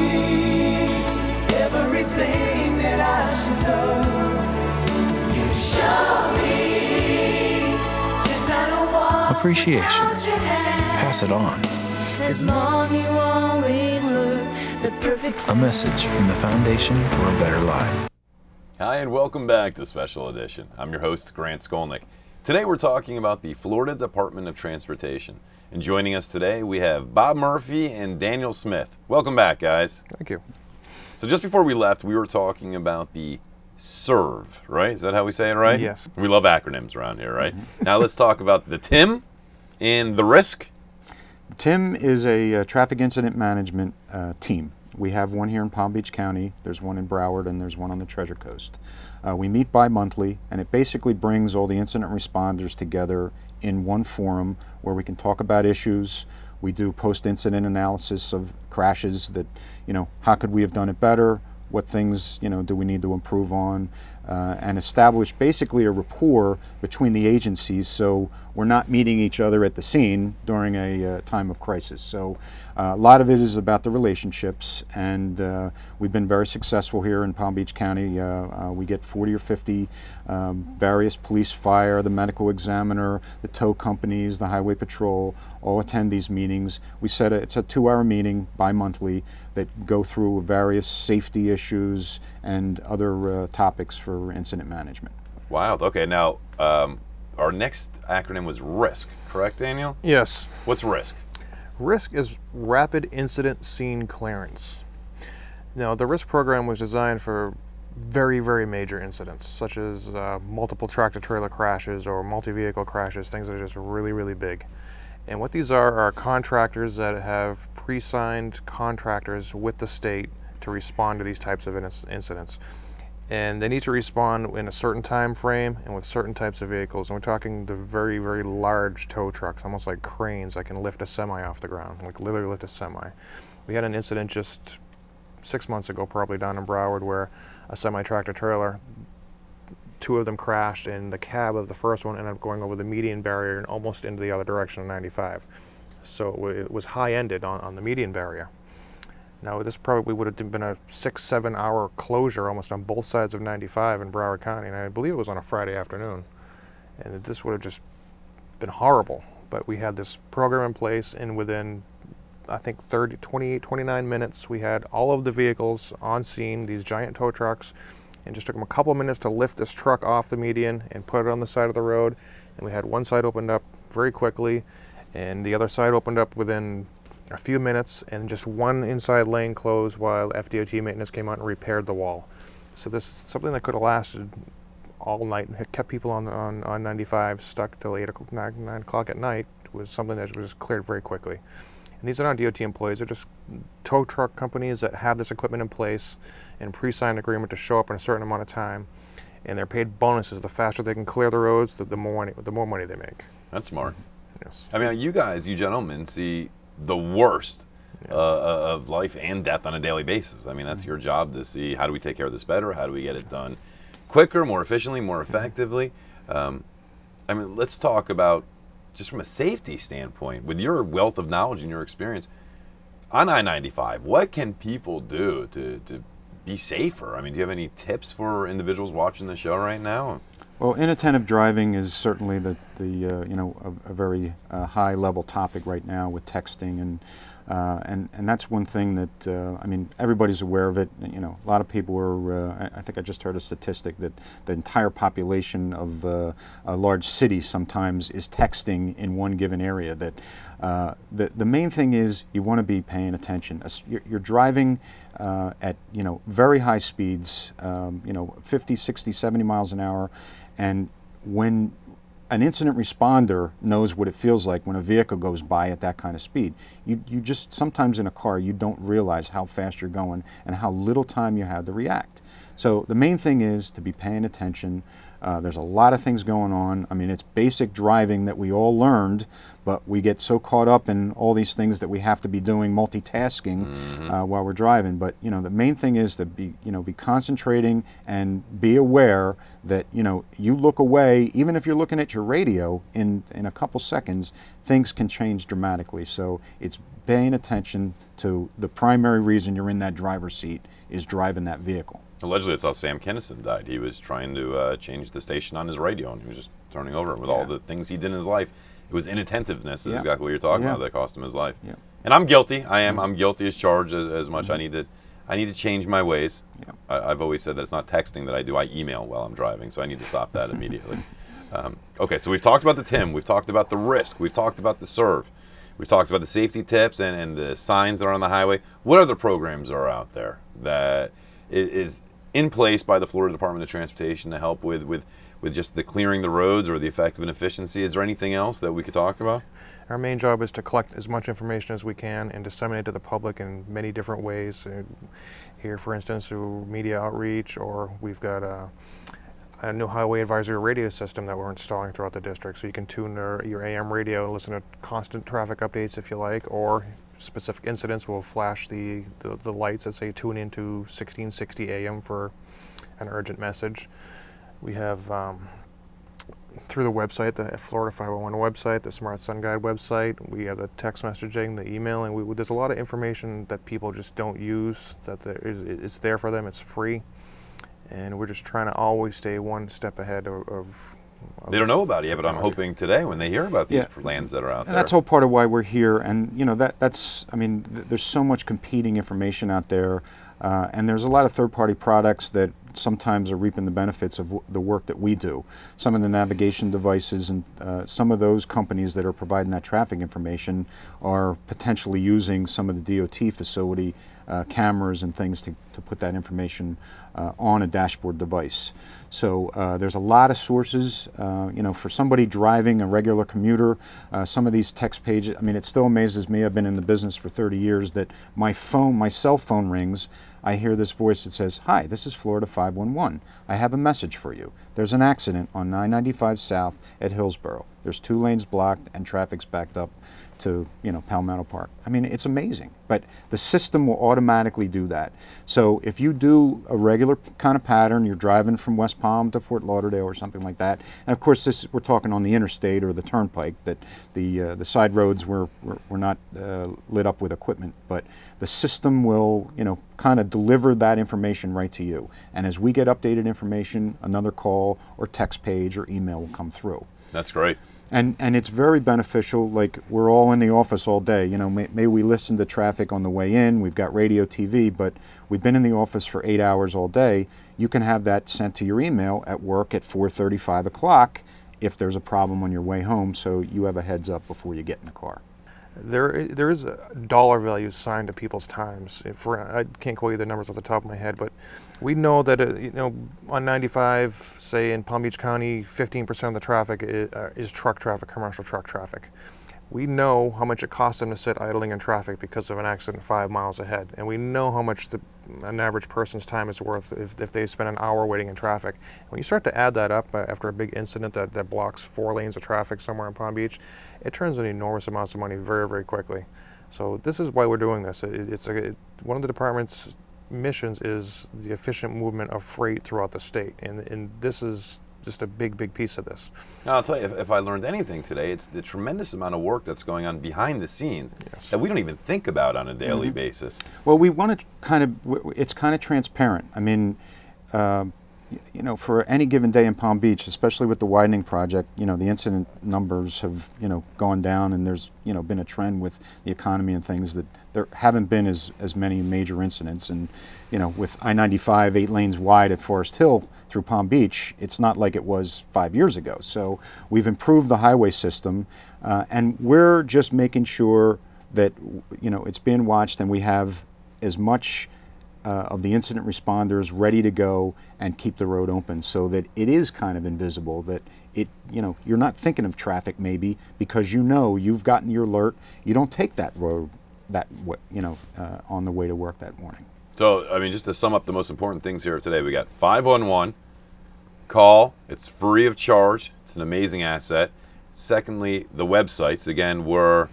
me everything that I should know. You show me just how to walk. Appreciation. Pass it on. 'Cause Mom, you always were the perfect A message from the Foundation for a Better Life. Hi, and welcome back to Special Edition. I'm your host, Grant Skolnick. Today we're talking about the Florida Department of Transportation. And joining us today, we have Bob Murphy and Daniel Smith. Welcome back, guys. Thank you. So just before we left, we were talking about the SERV, right? Is that how we say it, right? Yes. We love acronyms around here, right? Now let's talk about the TIM and the RISC. TIM is a traffic incident management team. We have one here in Palm Beach County, there's one in Broward, and there's one on the Treasure Coast. We meet bi-monthly, and it basically brings all the incident responders together in one forum where we can talk about issues. We do post-incident analysis of crashes that, how could we have done it better? What things, do we need to improve on? And establish basically a rapport between the agencies so we're not meeting each other at the scene during a time of crisis. So a lot of it is about the relationships, and we've been very successful here in Palm Beach County. We get 40 or 50 various police, fire, the medical examiner, the tow companies, the highway patrol, all attend these meetings. It's a 2-hour meeting bi-monthly that go through various safety issues and other topics for incident management. Wow. Okay, now our next acronym was RISC, correct, Daniel? Yes. What's RISC? RISC is Rapid Incident Scene Clearance. Now, the RISC program was designed for very, very major incidents, such as multiple tractor-trailer crashes or multi-vehicle crashes, things that are just really, really big. And what these are contractors that have pre-signed contractors with the state to respond to these types of incidents. And they need to respond in a certain time frame and with certain types of vehicles. And we're talking the very, very large tow trucks, almost like cranes that can lift a semi off the ground, like literally lift a semi. We had an incident just 6 months ago, probably down in Broward, where a semi-tractor trailer, 2 of them crashed, and the cab of the first one ended up going over the median barrier and almost into the other direction of 95. So it was high-ended on the median barrier. Now, this probably would have been a 6-7 hour closure almost on both sides of 95 in Broward County, and I believe it was on a Friday afternoon. And this would have just been horrible. But we had this program in place, and within, I think, 29 minutes, we had all of the vehicles on scene, these giant tow trucks, and just took them a couple minutes to lift this truck off the median and put it on the side of the road. And we had one side opened up very quickly, and the other side opened up within a few minutes, and just one inside lane closed while FDOT maintenance came out and repaired the wall. So this is something that could have lasted all night and had kept people on 95 stuck till 9 o'clock at night. Was something that was just cleared very quickly. And these are not DOT employees, they're just tow truck companies that have this equipment in place and pre-signed agreement to show up in a certain amount of time. And they're paid bonuses. The faster they can clear the roads, the more money they make. That's smart. Yes. I mean, you gentlemen, see the worst of life and death on a daily basis. I mean, that's your job to see how do we take care of this better, how do we get it done quicker, more efficiently, more effectively. I mean, let's talk about just from a safety standpoint, with your wealth of knowledge and your experience on I-95, what can people do to be safer? I mean, do you have any tips for individuals watching the show right now? Well, inattentive driving is certainly a very high level topic right now with texting, and that's one thing that I mean, everybody's aware of it. A lot of people are. I think I just heard a statistic that the entire population of a large city sometimes is texting in one given area. That the main thing is you want to be paying attention. You're driving at very high speeds, 50, 60, 70 miles an hour. And when an incident responder knows what it feels like when a vehicle goes by at that kind of speed, you just, sometimes in a car, you don't realize how fast you're going and how little time you have to react. So the main thing is to be paying attention, There's a lot of things going on. I mean, it's basic driving that we all learned, but we get so caught up in all these things that we have to be doing multitasking while we're driving. But you know, the main thing is to be concentrating and be aware that you look away, even if you're looking at your radio, in a couple seconds, things can change dramatically. So it's paying attention to the primary reason you're in that driver's seat is driving that vehicle. Allegedly, it's how Sam Kinison died. He was trying to change the station on his radio, and he was just turning over with all the things he did in his life. It was inattentiveness, is exactly what you're talking about, that cost him his life. Yeah. And I'm guilty. I'm guilty as charged as much. I need to change my ways. Yeah. I've always said that it's not texting that I do. I email while I'm driving, so I need to stop that immediately. Okay, so we've talked about the TIM. We've talked about the risk. We've talked about the serve. We've talked about the safety tips and the signs that are on the highway. What other programs are out there that is in place by the Florida Department of Transportation to help with just the clearing the roads or the effective and efficiency? Is there anything else that we could talk about? Our main job is to collect as much information as we can and disseminate to the public in many different ways. Here, for instance, through media outreach, or we've got a new highway advisory radio system that we're installing throughout the district. So you can tune your AM radio and listen to constant traffic updates if you like, or specific incidents will flash the lights that say tune into 1660 AM for an urgent message. We have through the website, the Florida 501 website, the Smart Sun Guide website, we have the text messaging, the emailing. There's a lot of information that people just don't use, that it's there for them, it's free. And we're just trying to always stay one step ahead of they don't know about it yet, but I'm hoping today when they hear about these plans that are out there. And that's all part of why we're here. And that's I mean, there's so much competing information out there, and there's a lot of third-party products that sometimes are reaping the benefits of the work that we do. Some of the navigation devices and some of those companies that are providing that traffic information are potentially using some of the DOT facility cameras and things to put that information on a dashboard device. So there's a lot of sources. For somebody driving a regular commuter, some of these text pages, I mean, it still amazes me. I've been in the business for 30 years that my cell phone rings. I hear this voice that says, "Hi, this is Florida 511. I have a message for you. There's an accident on 995 South at Hillsborough. There's 2 lanes blocked and traffic's backed up to Palmetto Park." I mean, it's amazing, but the system will automatically do that. So if you do a regular kind of pattern, you're driving from West Palm to Fort Lauderdale or something like that, and of course we're talking on the interstate or the turnpike, that the side roads were not lit up with equipment, but the system will kind of deliver that information right to you. And as we get updated information, another call or text page or email will come through. That's great. And it's very beneficial. Like, we're all in the office all day. May we listen to traffic on the way in. We've got radio, TV, but we've been in the office for 8 hours all day. You can have that sent to your email at work at 4:30, 5 o'clock if there's a problem on your way home, so you have a heads up before you get in the car. There is a dollar value assigned to people's times. I can't quote you the numbers off the top of my head, but we know that on 95, say in Palm Beach County, 15% of the traffic is truck traffic, commercial truck traffic. We know how much it costs them to sit idling in traffic because of an accident 5 miles ahead, and we know how much an average person's time is worth if they spend an hour waiting in traffic. When you start to add that up after a big incident that blocks 4 lanes of traffic somewhere in Palm Beach, it turns into enormous amounts of money very, very quickly. So this is why we're doing this. One of the department's missions is the efficient movement of freight throughout the state, and this is just a big piece of this. Now, I'll tell you, if I learned anything today, it's the tremendous amount of work that's going on behind the scenes that we don't even think about on a daily basis. Well, we want to it's kind of transparent. I mean, for any given day in Palm Beach, especially with the widening project, the incident numbers have, gone down, and there's, been a trend with the economy and things that there haven't been as many major incidents. And, with I-95 8 lanes wide at Forest Hill through Palm Beach, it's not like it was 5 years ago. So we've improved the highway system, and we're just making sure that, it's being watched, and we have as much of the incident responders ready to go and keep the road open, so that it is kind of invisible, that you're not thinking of traffic maybe because you've gotten your alert. You don't take that road on the way to work that morning. So, I mean, just to sum up the most important things here today, we got 511, call. It's free of charge. It's an amazing asset. Secondly, the websites, again, were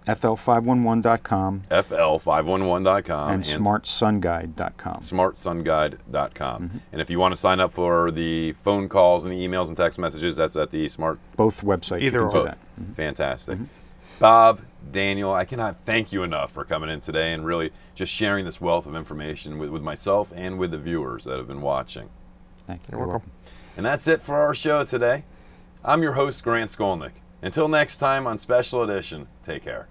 fl511.com fl511.com and smartsunguide.com. smartsunguide.com. And if you want to sign up for the phone calls and the emails and text messages, that's at the smart. Both websites. Either you can or. do that. Fantastic. Bob, Daniel, I cannot thank you enough for coming in today and really just sharing this wealth of information with myself and with the viewers that have been watching. Thank you. You're welcome. And that's it for our show today. I'm your host, Grant Skolnick. Until next time on Special Edition, take care.